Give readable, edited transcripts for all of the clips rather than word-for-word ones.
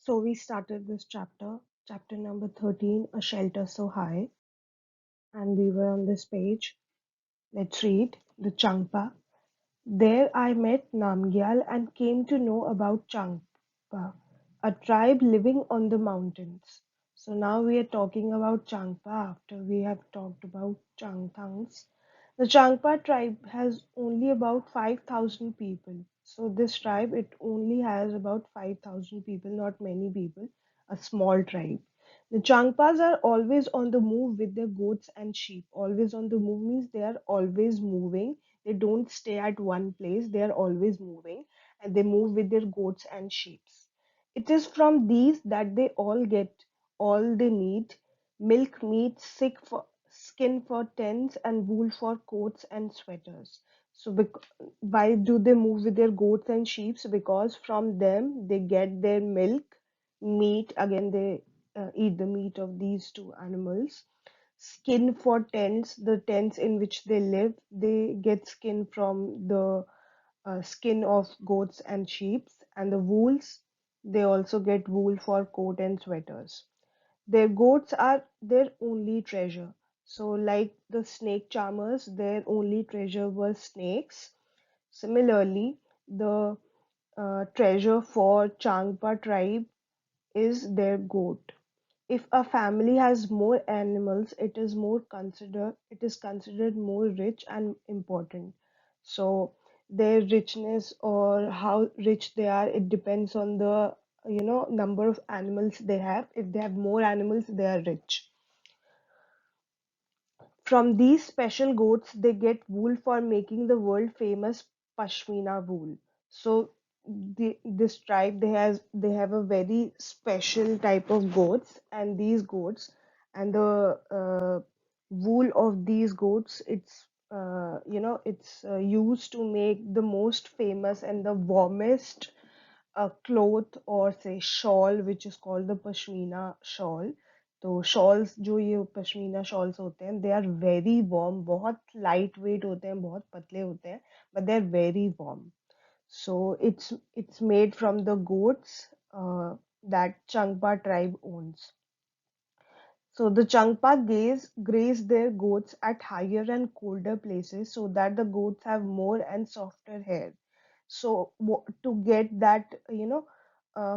So we started this chapter number 13, A Shelter So High, and we were on this page. Let's read the Changpa. There I met Namgyal and came to know about Changpa, a tribe living on the mountains. So now we are talking about Changpa after we have talked about Changtangs. The Changpa tribe has only about 5,000 people. So this tribe, it only has about 5,000 people, not many people, a small tribe. The Changpas are always on the move with their goats and sheep. Always on the move means they are always moving. They don't stay at one place. They are always moving and they move with their goats and sheep. It is from these that they all get all they need: milk, meat, skin for tents, and wool for coats and sweaters. So, why do they move with their goats and sheep? Because from them they get their milk, meat. Again, they eat the meat of these two animals. Skin for tents, the tents in which they live, they get skin from the skin of goats and sheep, and the wools, they also get wool for coat and sweaters. Their goats are their only treasure. So, like the snake charmers, their only treasure was snakes. Similarly, the treasure for Changpa tribe is their goat. If a family has more animals, it is considered more rich and important. So their richness or how rich they are, it depends on the number of animals they have. If they have more animals, they are rich. From these special goats, they get wool for making the world famous Pashmina wool. So this tribe, they have a very special type of goats, and these goats and the wool of these goats, it's used to make the most famous and the warmest cloth or say shawl, which is called the pashmina shawl. तो shawls जो ये pashmina shawls होते हैं, they are very warm, बहुत light weight होते हैं, बहुत पतले होते हैं, but they are very warm. So it's made from the goats that Changpa tribe owns. So the Changpa graze their goats at higher and colder places so that the goats have more and softer hair. So to get that,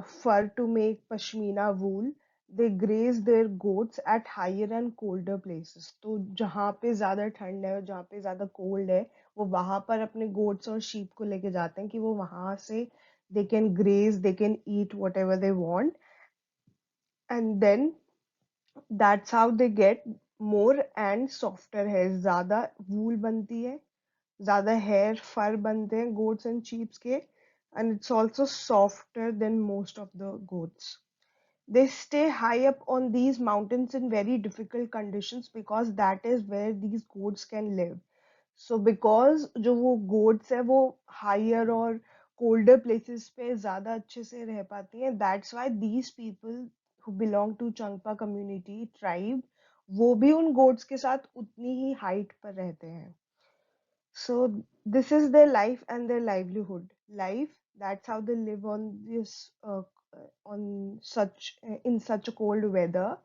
fur to make pashmina wool, they graze their goats at higher and colder places. तो जहाँ पे ज्यादा ठंड है और जहाँ पे ज्यादा कोल्ड है, वो वहां पर अपने goats और sheep को लेके जाते हैं कि वो वहां से they can graze, they can eat whatever they want, and then that's how they get more and softer hair. ज्यादा wool बनती है, ज़्यादा hair fur बनते हैं goats and sheep के, and it's also softer than most of the goats. They stay high up on these mountains in very difficult conditions because that is where these goats can live. So because जो वो goats है वो higher और colder places पे ज़्यादा अच्छे से रह पाती हैं, that's why these people who belong to Changpa community tribe, वो भी उन goats के साथ उतनी ही height पर रहते हैं. So this is their life and their livelihood. Life, that's how they live on such in such a cold weather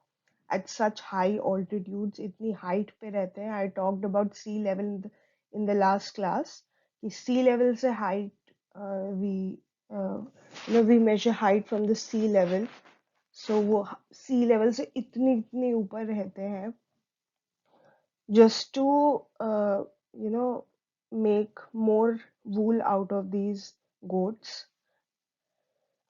at such high altitudes. इतनी height पे रहते हैं. I talked about sea level in the last class. कि sea level से height uh, we measure height from the sea level. So वो sea level से इतनी इतनी ऊपर रहते हैं just to make more wool out of these goats.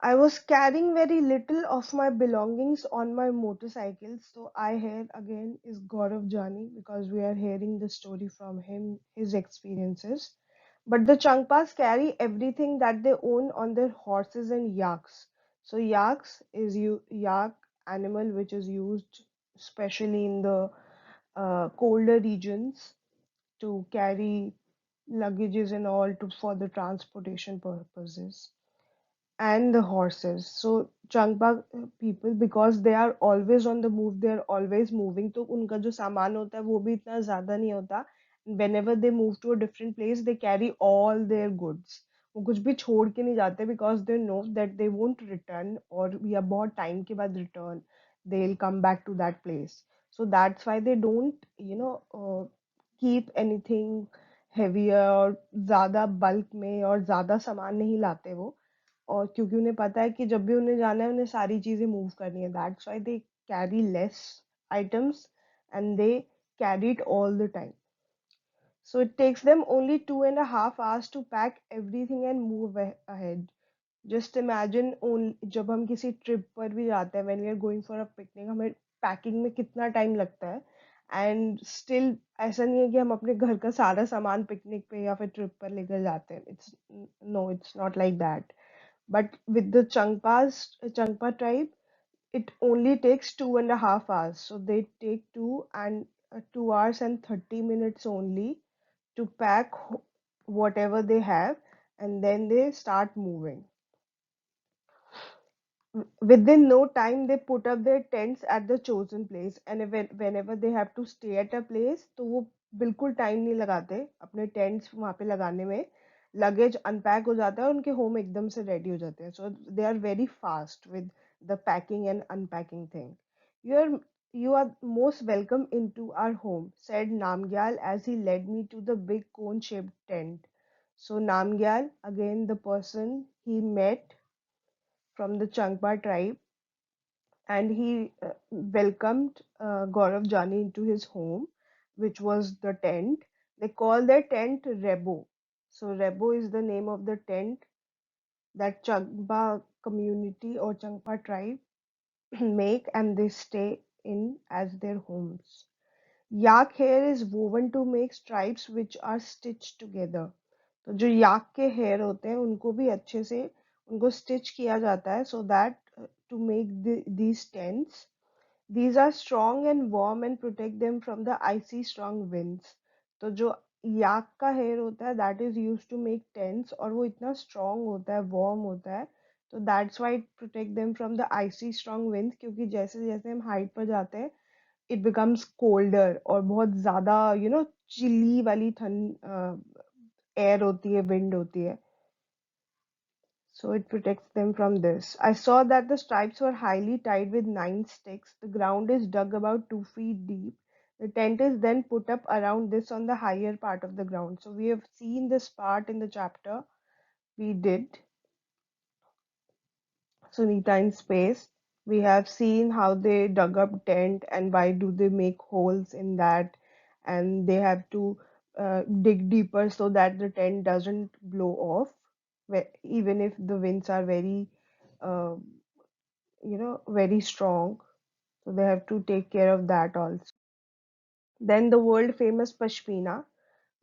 I was carrying very little of my belongings on my motorcycle, so I here again is Gaurav Jani because we are hearing the story from him, his experiences. But the Changpas carry everything that they own on their horses and yaks. So yak animal which is used especially in the colder regions to carry luggages and all to for the transportation purposes, and the horses. So Changpa people, because they are always on the move, they are always moving, तो उनका जो सामान होता है वो भी इतना ज्यादा नहीं होता. Whenever they move to a different place, they carry all their goods. वो कुछ भी छोड़ के नहीं जाते, because they know that they won't return, और या बहुत टाइम के बाद return they will come back to that place. So that's why they don't keep anything heavier, और ज़्यादा बल्क में और ज़्यादा सामान नहीं लाते वो. और क्योंकि उन्हें पता है कि जब भी उन्हें जाना है उन्हें सारी चीज़ें मूव करनी है, that's why they carry less items and they carry it all the time. So it takes them only 2.5 hours to pack everything and move ahead. Just imagine only जब हम किसी ट्रिप पर भी जाते हैं, when we are going for a picnic, हमें packing में कितना टाइम लगता है. एंड स्टिल ऐसा नहीं है कि हम अपने घर का सारा सामान पिकनिक पे या फिर ट्रिप पर लेकर जाते हैं. It's no, it's not like that. But with the Changpa tribe, it only takes 2.5 hours. So they take 2 hours and 30 minutes only to pack whatever they have, and then they start moving. Within no time, they put up their tents at the chosen place, and whenever they have to stay at a place, तो वो बिल्कुल time नहीं लगाते अपने tents वहाँ पे लगाने में. लगेज अनपैक हो जाता है और उनके होम एकदम से रेडी हो जाते हैं. So they are very fast with the packing and unpacking thing. You are you are most welcome into our home, said Namgyal as he led me to the big cone-shaped tent. So Namgyal, again the person he met from the Changpa tribe, and he welcomed Gaurav Jani into his home, which was the tent. They call their tent Rebo. So Rebo is the name of the tent that Changpa community or Changpa tribe make, and they stay in as their homes. Yak hair is woven to make stripes which are stitched together. तो जो याक के hair होते हैं उनको भी अच्छे से उनको स्टिच किया जाता है, so that to make these tents. These are strong and warm and protect them from the icy strong winds. तो जो याक का हेयर होता है that is used to make tents, और वो इतना strong होता है, warm होता है, तो that's why it protect them from the icy strong winds. क्योंकि जैसे जैसे हम हाइट पर जाते हैं it becomes colder, और बहुत ज़्यादा चिली वाली ठंड एयर होती है, विंड होती है. So it protects them from this. I saw that the stripes were highly tied with 9 sticks. The ground is dug about 2 feet deep. The tent is then put up around this on the higher part of the ground. So we have seen this part in the chapter we did, Sunita in Space. We have seen how they dug up tent and why do they make holes in that, and they have to dig deeper so that the tent doesn't blow off, even if the winds are very uh, very strong. So they have to take care of that also. Then the world famous pashmina.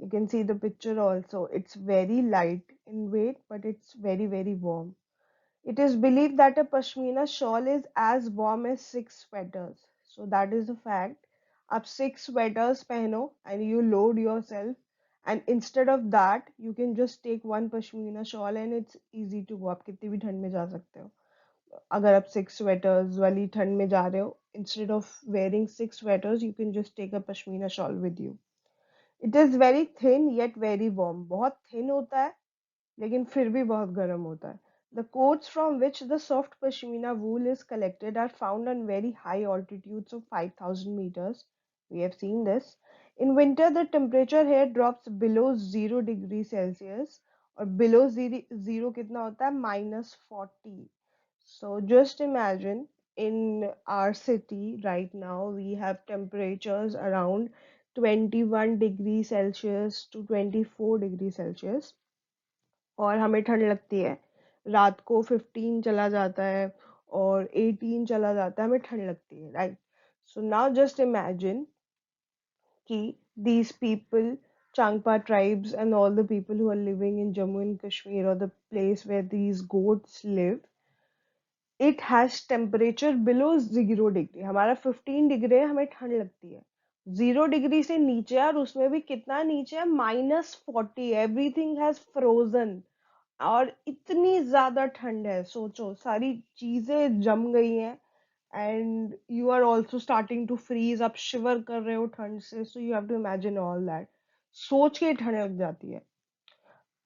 You can see the picture also. It's very light in weight, but it's very, very warm. It is believed that a pashmina shawl is as warm as 6 sweaters. So that is a fact. Up 6 sweaters pehno and you load yourself. And instead of that, you can just take one pashmina shawl and it's easy to go. आप कितनी भी ठंड में जा सकते हो. अगर आप 6 sweaters वाली ठंड में जा रहे हो, instead of wearing 6 sweaters, you can just take a pashmina shawl with you. It is very thin yet very warm. बहुत thin होता है लेकिन फिर भी बहुत गर्म होता है. The coats from which the soft pashmina wool is collected are found on very high altitudes of 5,000 meters. We have seen this. In winter, the temperature here drops below 0 degrees Celsius. और below zero कितना होता है? -40. So just imagine, in our city right now, we have temperatures around 21 degrees Celsius to 24 degrees Celsius, और हमें ठंड लगती है. रात को 15 चला जाता है और 18 चला जाता है, हमें ठंड लगती है, right. So now just imagine कि these people, Changpa tribes and all the people who are living in Jammu and Kashmir, or the place where these goats live, it has temperature below 0 degree. हमारा 15 degree है, हमें ठंड लगती है. 0 degree से नीचे, और उसमें भी कितना नीचे है? -40. एवरीथिंग हैज फ्रोजन, और इतनी ज्यादा ठंड है. सोचो, सारी चीजें जम गई हैं, and you are also starting to freeze. आप शिवर कर रहे हो ठंड से, so you have to imagine all that. सोच के ठंड लग जाती है.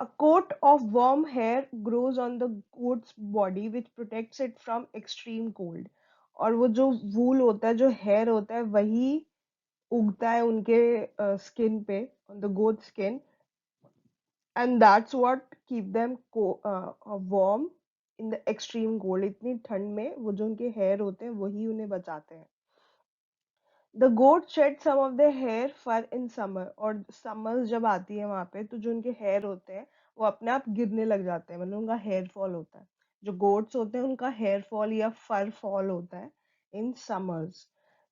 A coat of warm hair grows on the goat's body which protects it from extreme cold. और वो जो वूल होता है, जो हेयर होता है, वही उगता है उनके स्किन पे, on the goat skin, and that's what keep them warm in the extreme cold. इतनी ठंड में वो जो उनके हेयर होते हैं वही उन्हें बचाते हैं. The goat shed some of the hair fur in summer, और समर्स जब आती है वहां पे तो जो उनके हेयर होते हैं वो अपने आप गिरने लग जाते हैं, मतलब उनका हेयर फॉल होता है. जो गोट्स होते हैं उनका हेयर फॉल या फर फॉल होता है in summers.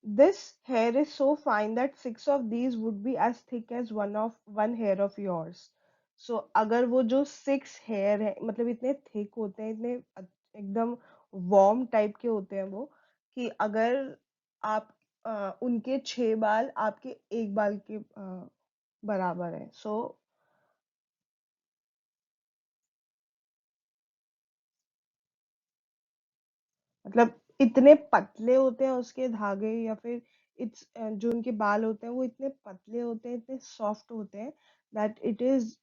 This hair is so fine that 6 of these would be as thick as one hair of yours. So अगर वो जो 6 हेयर है, मतलब इतने थिक होते हैं, इतने एकदम वार्म टाइप के होते हैं वो, कि अगर आप उनके 6 बाल आपके एक बाल के बराबर है. सो मतलब इतने पतले होते हैं उसके धागे, या फिर इट्स जो उनके बाल होते हैं वो इतने पतले होते हैं, इतने सॉफ्ट होते हैं, that it is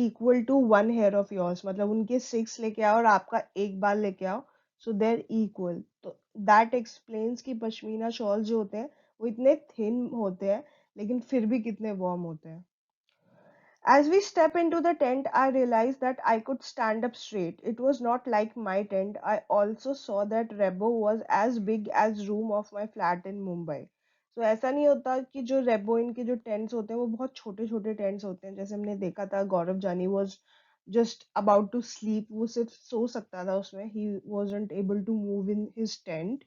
equal to one hair of yours. मतलब उनके 6 लेके आओ और आपका एक बाल लेके आओ, सो देर इक्वल. तो दैट एक्सप्लेन्स कि पश्मीना शॉल जो होते हैं वो इतने थिन होते हैं लेकिन फिर भी कितने वार्म होते हैं. As we step into the tent, I realized that I could stand up straight. It was not like my tent. I also saw that Rebo was as big as room of my flat in Mumbai. So ऐसा नहीं होता कि जो रेबो इनके जो tents होते हैं वो बहुत छोटे छोटे टेंट्स होते हैं. जैसे हमने देखा था गौरव जानी was just about to sleep. वो सिर्फ सो सकता था उसमें. He wasn't able to move in his tent.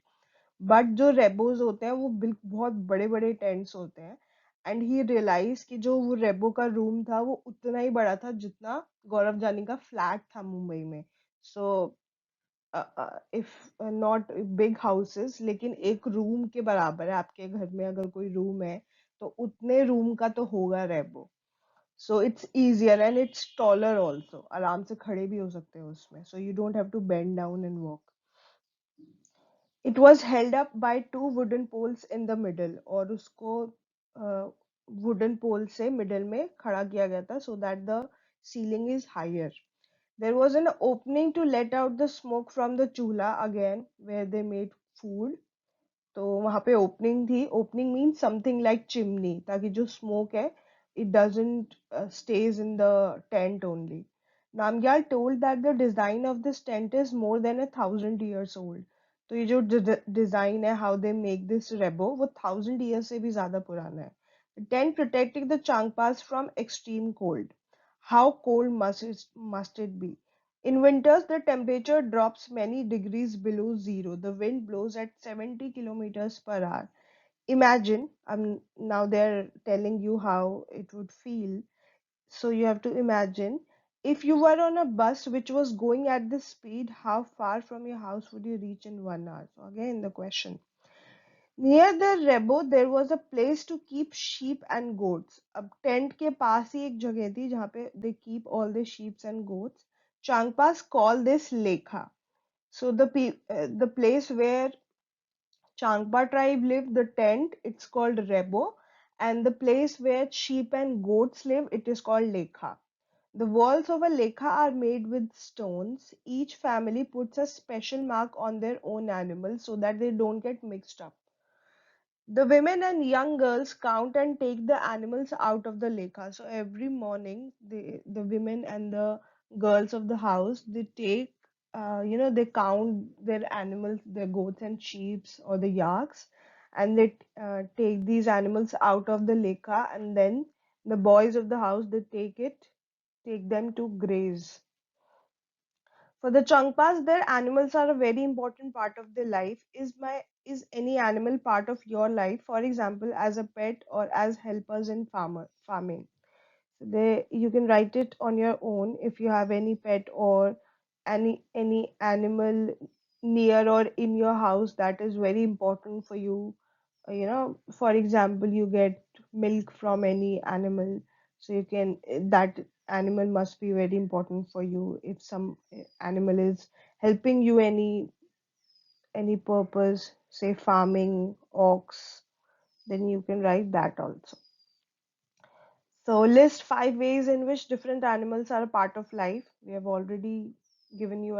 But जो रेबोज होते हैं वो बिल्कुल बहुत बड़े बड़े टेंट्स होते हैं. एंड ही रियलाइज कि जो वो रेबो का रूम था वो उतना ही बड़ा था जितना गौरव जानी का फ्लैट था मुंबई में. So if not big houses, लेकिन एक रूम के बराबर है. आपके घर में अगर कोई रूम है तो उतने रूम का तो होगा रेबो. So it's easier and it's taller also. आराम से खड़े भी हो सकते हो उसमें. So you don't have to bend down and walk. It was held up by two wooden poles in the middle, और उसको wooden pole से middle में खड़ा किया गया था so that the ceiling is higher. There was an opening to let out the smoke from the chula again where they made food. तो वहां पे ओपनिंग थी. Opening means something like chimney, ताकि जो स्मोक है it doesn't stage in the tent only. Namgyal told that the design of this tent is more than 1,000 years old. तो ये जो डिजाइन है, हाउ दे मेक दिस रेबो, वो 1,000 years से भी ज्यादा पुराना है. The tent protecting the Changpas from extreme cold. How cold must it be? In winters, the temperature drops many degrees below zero. The wind blows at 70 kilometers per hour. Imagine, now they're telling you how it would feel. So you have to imagine, if you were on a bus which was going at this speed, how far from your house would you reach in 1 hour? So again, the question. Near the Rebo, there was a place to keep sheep and goats. अब tent के पास ही एक जगह थी जहाँ पे they keep all the sheep and goats. Changpas call this Lekha. So the place where Changpa tribe lived, the tent, it's called Rebo, and the place where sheep and goats live, it is called Lekha. The walls of a lekha are made with stones. Each family puts a special mark on their own animal so that they don't get mixed up. The women and young girls count and take the animals out of the lekha. So every morning, the women and the girls of the house, they take, they count their animals, their goats and sheep or the yaks, and they take these animals out of the lekha, and then the boys of the house, they take them to graze. For the Changpas, their animals are a very important part of their life. Is any animal part of your life? For example, as a pet or as helpers in farming. So you can write it on your own if you have any pet or any animal near or in your house that is very important for you. For example, you get milk from any animal, so you can that animal must be very important for you. If some animal is helping you any purpose, say farming, ox, then you can write that also. So list 5 ways in which different animals are a part of life. We have already given you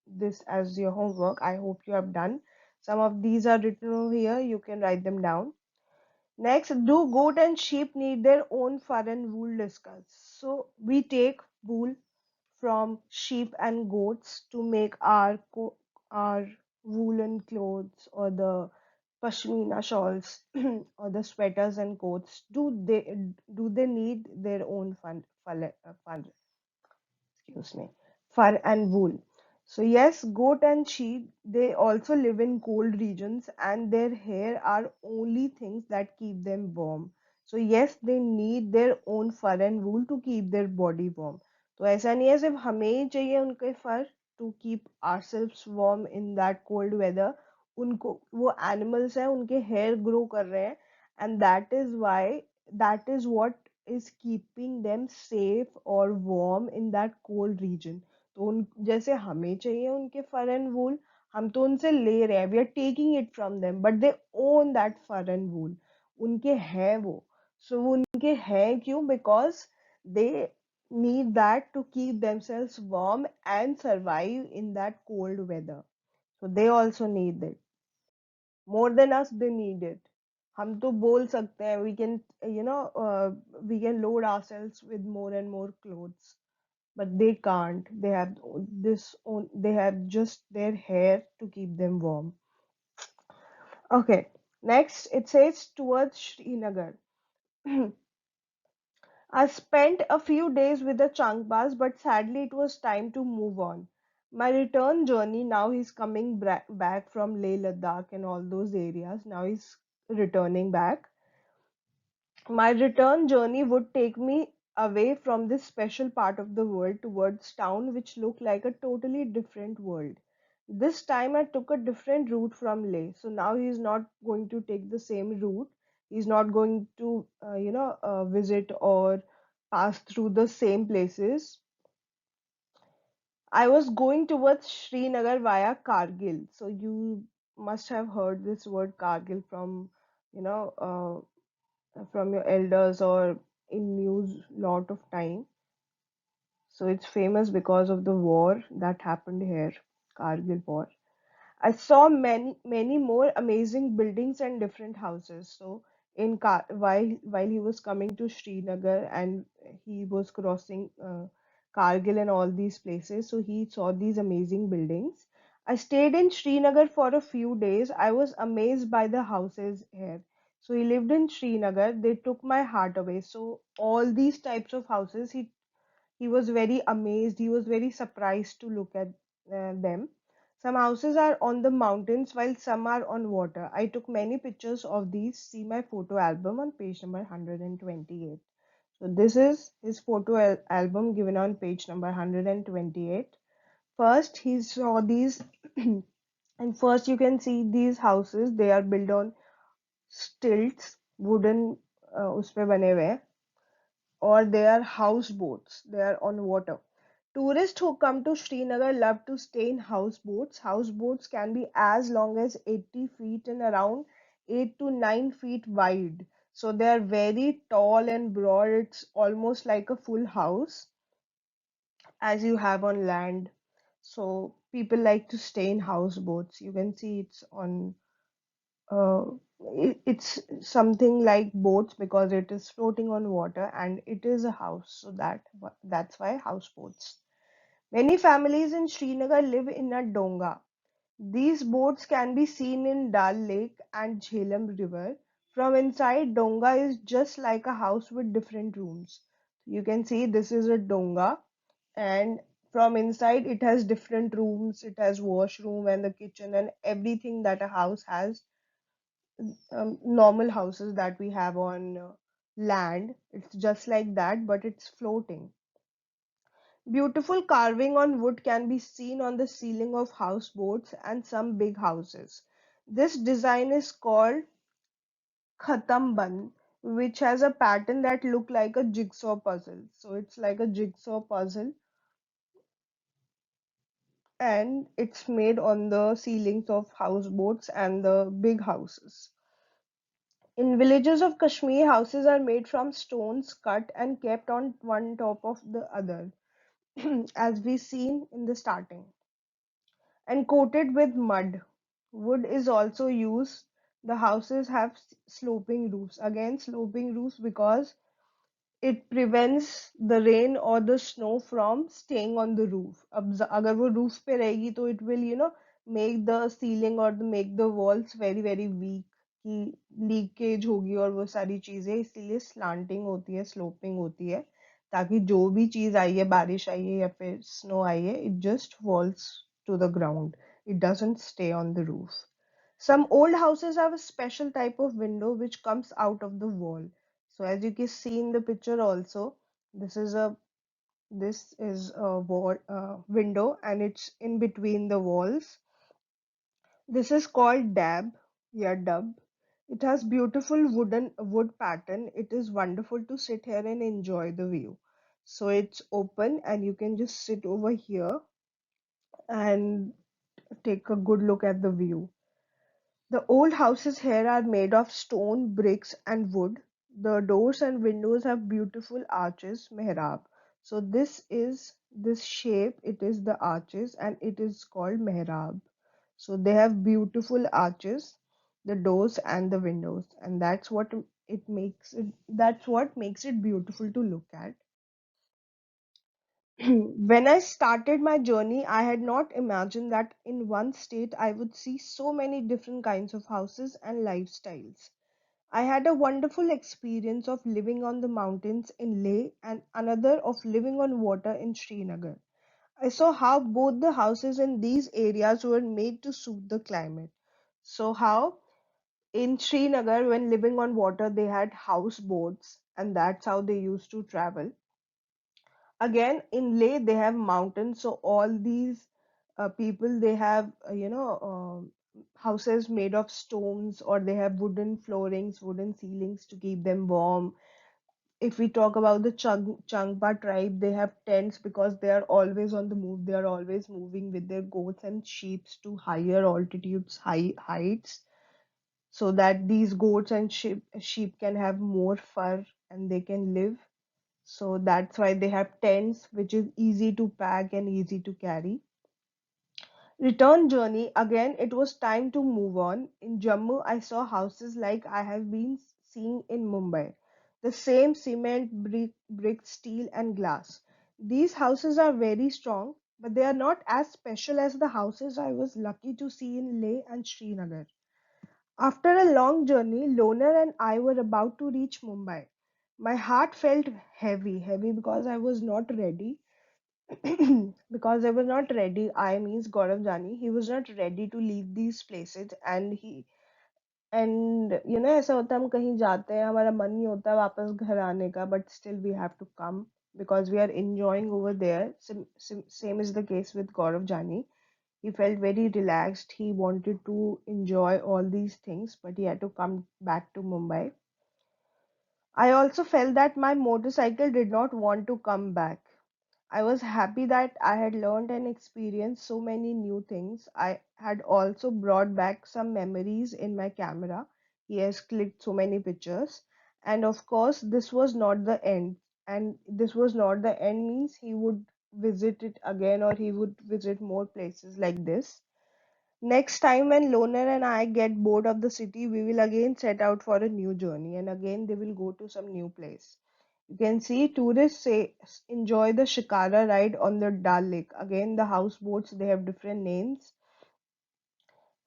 this as your homework. I hope you have done. Some of these are written over here. You can write them down. Next, do goat and sheep need their own fur and wool discussed? So we take wool from sheep and goats to make our woolen clothes or the pashmina shawls or the sweaters and coats. Do they need their own fun, excuse me, fur and wool? So yes, goat and sheep, they also live in cold regions and their hair are only things that keep them warm. So yes, they need their own fur and wool to keep their body warm. तो ऐसा नहीं है सिर्फ हमें ही चाहिए उनके fur to keep ourselves warm in that cold weather. उनको वो animals हैं, उनके hair grow कर रहे हैं, and that is what is keeping them safe or warm in that cold region. तो उन जैसे हमें चाहिए उनके फर एंड वूल, हम तो उनसे ले रहे हैं, we are taking it from them, but they own that fur and wool, उनके हैं वो. सो वो उनके हैं क्यों? Because they need that to keep themselves warm and survive in that cold weather. So they also need it. More than us, they need it. हम तो बोल सकते हैं, we can, we can load ourselves with more and more clothes, but they can't. They have they have just their hair to keep them warm. Okay, next it says towards Srinagar. I spent a few days with the Changpas, but sadly it was time to move on. My return journey, now he's coming back from Leh Ladakh and all those areas. Now he's returning back. My return journey would take me away from this special part of the world towards town which looked like a totally different world. This time I took a different route from Leh. So now he's not going to take the same route. He's not going to, visit or pass through the same places. I was going towards Srinagar via Kargil. So you must have heard this word Kargil you know, from your elders or in news lot of time. So it's famous because of the war that happened here, Kargil war. I saw many more amazing buildings and different houses. So while he was coming to Srinagar and he was crossing Kargil and all these places, so he saw these amazing buildings. I stayed in Srinagar for a few days. I was amazed by the houses here. So he lived in Srinagar. They took my heart away. So all these types of houses, he was very amazed. He was very surprised to look at them. Some houses are on the mountains while some are on water. I took many pictures of these. See my photo album on page number 128. So this is his photo album given on page number 128. First, he saw these, and first you can see these houses. They are built on stilts, wooden, उसपे बने हुए हैं, or they are houseboats. They are on water. Tourists who come to Srinagar love to stay in houseboats. Houseboats can be as long as 80 feet and around 8 to 9 feet wide. So they are very tall and broad. It's almost like a full house as you have on land. So people like to stay in houseboats. You can see it's on uh, it's something like boats because it is floating on water and it is a house. So that's why houseboats. Many families in Srinagar live in a donga. These boats can be seen in Dal Lake and Jhelum River. From inside, donga is just like a house with different rooms. You can see this is a donga, and from inside it has different rooms. It has washroom and the kitchen and everything that a house has. Normal houses that we have on land. It's just like that, but it's floating. Beautiful carving on wood can be seen on the ceiling of houseboats and some big houses. This design is called khatamban, which has a pattern that look like a jigsaw puzzle. So it's like a jigsaw puzzle and it's made on the ceilings of houseboats and the big houses. In villages of Kashmir, houses are made from stones cut and kept on one top of the other, as we seen in the starting, and coated with mud. Wood is also used. The houses have sloping roofs. Again, sloping roofs because it prevents the rain or the snow from staying on the roof. अब अगर वो roof पे रहेगी तो it will make the ceiling or make the walls very very weak कि leakage होगी और वो सारी चीजें, इसीलिए slanting होती है, sloping होती है, ताकि जो भी चीज आई है, बारिश आई है या फिर snow आई है, it just falls to the ground. It doesn't stay on the roof. Some old houses have a special type of window which comes out of the wall. So as you can see in the picture also, this is a wall window and it's in between the walls. This is called dub. It has beautiful wood pattern. It is wonderful to sit here and enjoy the view. So it's open and you can just sit over here and take a good look at the view. The old houses here are made of stone, bricks, and wood. The doors and windows have beautiful arches, mehrab. So this shape, it is the arches and it is called mehrab. So they have beautiful arches, the doors and the windows, and that's what makes it beautiful to look at. When I started my journey, I had not imagined that in one state I would see so many different kinds of houses and lifestyles. I had a wonderful experience of living on the mountains in Leh and another of living on water in Srinagar. I saw how both the houses in these areas were made to suit the climate. So, how in Srinagar, when living on water, they had houseboats, and that's how they used to travel. Again, in Leh, they have mountains, so all these people they have houses made of stones, or they have wooden floorings, wooden ceilings to keep them warm. If we talk about the Changpa tribe, they have tents because they are always on the move. They are always moving with their goats and sheep to higher altitudes, high heights, so that these goats and sheep can have more fur and they can live. So that's why they have tents, which is easy to pack and easy to carry. Return journey, again, it was time to move on. In Jammu, I saw houses like I have been seeing in Mumbai. The same cement, brick, steel, and glass. These houses are very strong, but they are not as special as the houses I was lucky to see in Leh and Srinagar. After a long journey, Loner and I were about to reach Mumbai. My heart felt heavy, heavy because I was not ready. Because I was not ready. I means Gaurav Jani. He was not ready to leave these places, and ऐसा होता है हम कहीं जाते हैं हमारा मन नहीं होता वापस घर आने का, but still we have to come because we are enjoying over there. Same is the case with Gaurav Jani. He felt very relaxed. He wanted to enjoy all these things, but he had to come back to Mumbai. I also felt that my motorcycle did not want to come back. I was happy that I had learned and experienced so many new things. I had also brought back some memories in my camera. He has clicked so many pictures. And of course, this was not the end. And this was not the end means he would visit it again or he would visit more places like this. Next time, when Loner and I get bored of the city, we will again set out for a new journey and again they will go to some new place. You can see tourists say enjoy the Shikara ride on the Dal Lake. Again, the houseboats they have different names,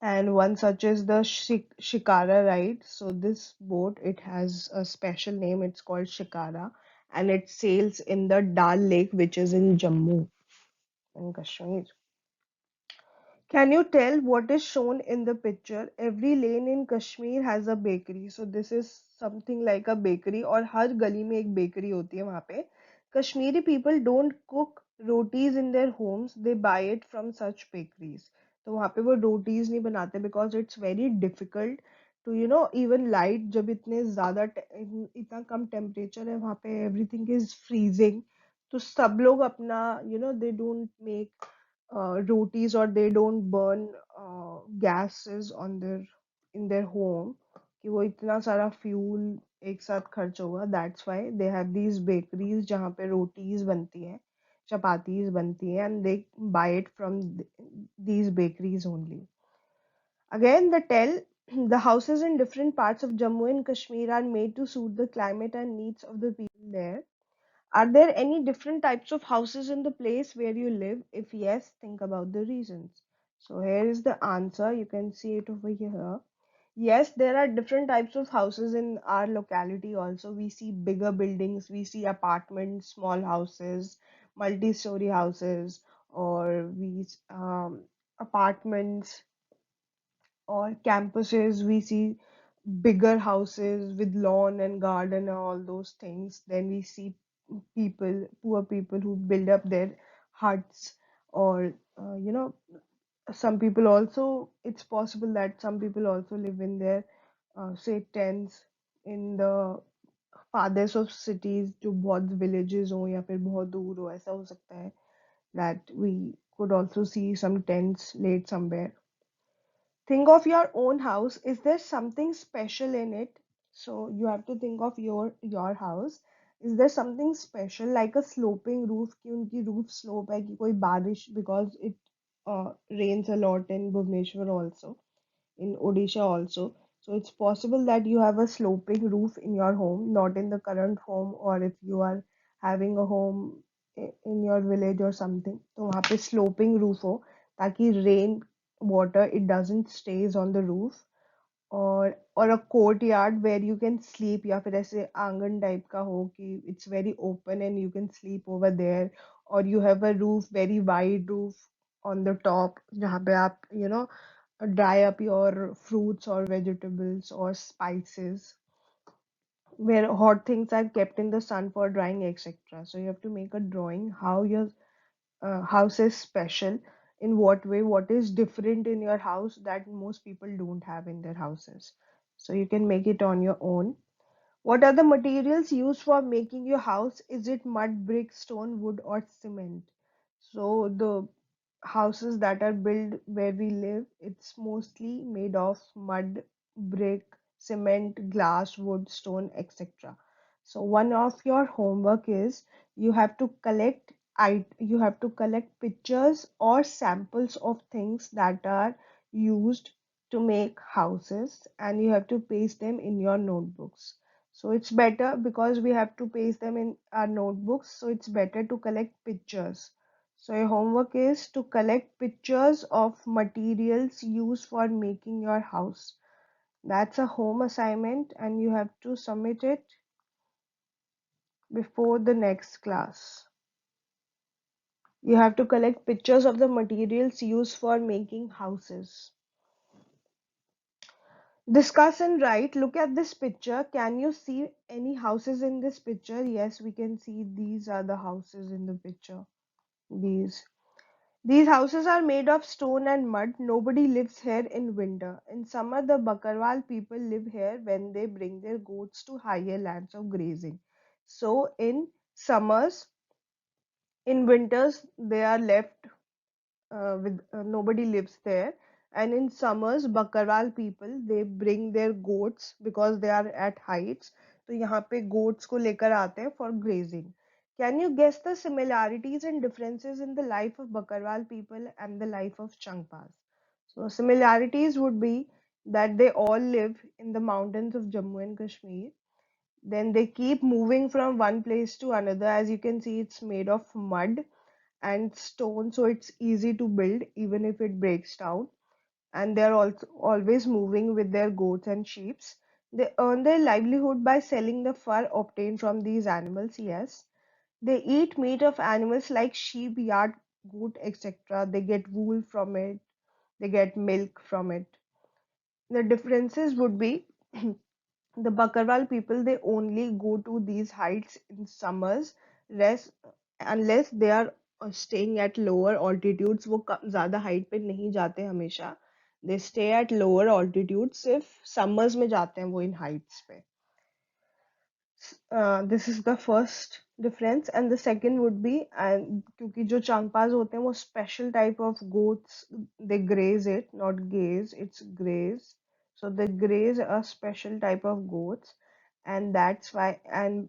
and one such is the Shikara ride. So this boat it has a special name. It's called Shikara, and it sails in the Dal Lake, which is in Jammu in Kashmir. Can you tell what is shown in the picture? Every lane in Kashmir has a bakery. So this is something like a bakery और हर गली में एक bakery होती है वहाँ पे. Kashmiri people don't cook rotis in their homes. They buy it from such bakeries. तो वहाँ पे वो rotis नहीं बनाते because it's very difficult to even light जब इतने ज़्यादा इतना कम temperature है वहाँ पे everything is freezing. तो सब लोग अपना they don't make rotis or they don't burn gases on their in their home. कि वो इतना सारा फ्यूल एक साथ खर्च होगा, that's why they have these bakeries जहाँ पे रोटीज बनती हैं, चपातीज बनती हैं, and they buy it from these bakeries only. Again, the houses in different parts of Jammu and Kashmir are made to suit the climate and needs of the people there. Are there any different types of houses in the place where you live? If yes, think about the reasons. So here is the answer. You can see it over here. Yes, there are different types of houses in our locality also. We see bigger buildings, we see apartments, small houses, multi-story houses, or apartments or campuses. We see bigger houses with lawn and garden and all those things. Then we see poor people who build up their huts, or some people also, it's possible that some people also live in their say tents in the farthest of cities, जो बहुत villages हो या फिर बहुत दूर हो, ऐसा हो सकता है that we could also see some tents laid somewhere. Think of your own house. Is there something special in it? So you have to think of your house. Is there something special like a sloping roof? कि उनकी roof slope है कि कोई बारिश, because it rains a lot in Bhubaneswar also, in Odisha also. So it's possible that you have a sloping roof in your home, not in the current home, or if you are having a home in your village or something, तो वहाँ पे sloping roof हो ताकि rain water it doesn't stays on the roof, or a courtyard where you can sleep, या फिर ऐसे आंगन type का हो कि it's very open and you can sleep over there, or you have a roof, very wide roof on the top जहाँ पे आप dry up your fruits or vegetables or spices, where hot things are kept in the sun for drying, etc. So you have to make a drawing how your house is special, in what way, what is different in your house that most people don't have in their houses. So you can make it on your own. What are the materials used for making your house? Is it mud, brick, stone, wood, or cement? So the houses that are built where we live, it's mostly made of mud, brick, cement, glass, wood, stone, etc. So one of your homework is you have to you have to collect pictures or samples of things that are used to make houses, and you have to paste them in your notebooks. So it's better because we have to paste them in our notebooks, so it's better to collect pictures. So your homework is to collect pictures of materials used for making your house. That's a home assignment and you have to submit it before the next class. You have to collect pictures of the materials used for making houses. Discuss and write. Look at this picture. Can you see any houses in this picture? Yes, we can see these are the houses in the picture. These. These houses are made of stone and mud. Nobody lives here in winter. In summer, the Bakarwal people live here when they bring their goats to higher lands of grazing. So, in summers, in winters, they are left with nobody lives there. And in summers, Bakarwal people they bring their goats because they are at heights. तो यहाँ पे goats को लेकर आते हैं for grazing. Can you guess the similarities and differences in the life of Bakarwal people and the life of Changpas? So similarities would be that they all live in the mountains of Jammu and Kashmir. Then they keep moving from one place to another. As you can see, it's made of mud and stone, so it's easy to build even if it breaks down. And they're also always moving with their goats and sheep. They earn their livelihood by selling the fur obtained from these animals. Yes, they eat meat of animals like sheep, yak, goat, etc. They get wool from it, they get milk from it. The differences would be the Bakarwal people they only go to these heights in summers, rest unless they are staying at lower altitudes. वो ज़्यादा height पे नहीं जाते हमेशा. They stay at lower altitudes. सिर्फ summers में जाते हैं वो in heights पे. This is the first difference, and the second would be, and क्योंकि जो चांगपास होते हैं वो special type of goats, they graze it, not gaze, it's graze. So they graze a special type of goats, and that's why, and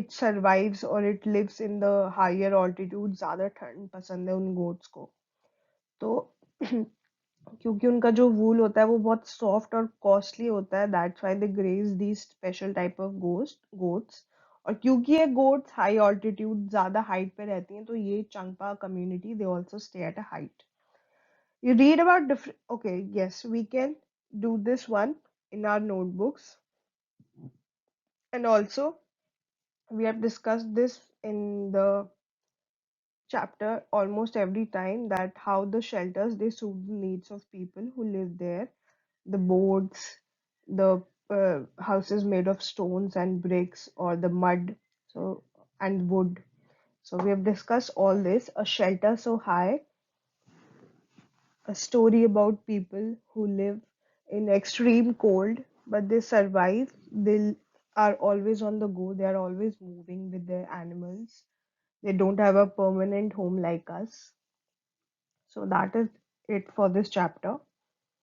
it survives or it lives in the higher altitude. ज़्यादा ठंड पसंद है उन goats को. तो क्योंकि उनका जो वूल होता है वो बहुत सॉफ्ट और कॉस्टली होता है, that's why they graze the special type of goats. और क्योंकि ये गोट्स हाई ऑल्टीट्यूड ज्यादा हाइट पे रहती हैं, तो ये Changpa community they also stay at a height. You read about different. Okay, yes, we can do this one in our notebooks. And also, we have discussed this in the chapter almost every time, that how the shelters they suit the needs of people who live there. The boards, the houses made of stones and bricks, or the mud, so and wood. So we have discussed all this. A shelter so high, a story about people who live in extreme cold, but they survive. They are always on the go. They are always moving with their animals. They don't have a permanent home like us. So that is it for this chapter.